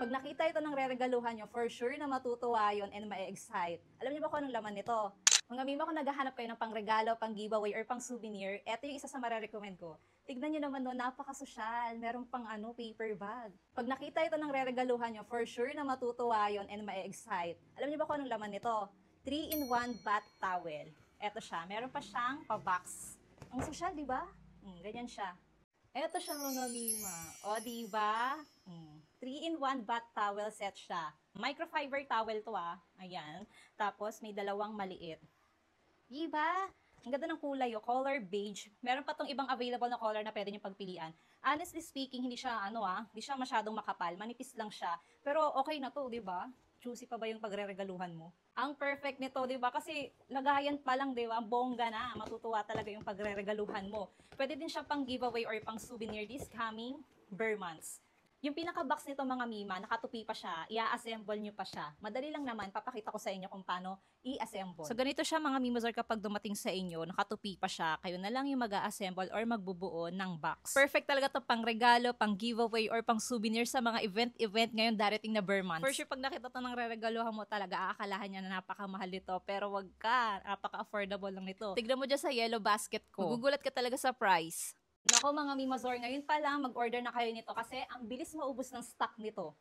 Pag nakita ito ng re-regaluhan nyo, for sure na matutuwa yun and ma-excite. Alam niyo ba kung anong laman nito? Mga mima, kung naghahanap kayo ng pang-regalo, pang-giveaway, or pang-souvenir, eto yung isa sa marirecommend ko. Tignan nyo naman doon, napaka-sosyal. Meron pang paper bag. Pag nakita ito ng re-regaluhan nyo, for sure na matutuwa yun and ma-excite. Alam niyo ba kung anong laman nito? 3-in-1 bath towel. Eto siya. Meron pa siyang pa-box. Ang sosyal, di ba? Ganyan siya. Eto siya mga mima. O, di ba? 3-in-1 bath towel set siya. Microfiber towel to Ayan. Tapos may dalawang maliit. Di ba? Ang ganda ng kulay, color beige. Meron pa tong ibang available na color na pwede nyo pagpilian. Honestly speaking, hindi siya hindi siya masyadong makapal, manipis lang siya. Pero okay na to, 'di ba? Juicy pa ba yung pagre-regaluhan mo? Ang perfect nito, 'di ba? Kasi lagayan pa lang, 'di ba? Bongga na, matutuwa talaga yung pagre-regaluhan mo. Pwede din siya pang giveaway or pang souvenir this coming Burr months. Yung pinaka-box nito mga mima, nakatupi pa siya, i-assemble nyo pa siya. Madali lang naman, papakita ko sa inyo kung paano i-assemble. So ganito siya mga mimazor kapag dumating sa inyo, nakatupi pa siya, kayo na lang yung mag-a-assemble or magbubuo ng box. Perfect talaga to pang regalo, pang giveaway, or pang souvenir sa mga event ngayon darating na Burr months. For sure, pag nakita to ng re-regaluhan mo talaga, aakalahan niya na napakamahal nito, pero wag ka, napaka-affordable lang nito. Tignan mo dyan sa yellow basket ko. Magugulat ka talaga sa price. Nako mga mimazor, ngayon pa lang mag-order na kayo nito kasi ang bilis maubos ng stock nito.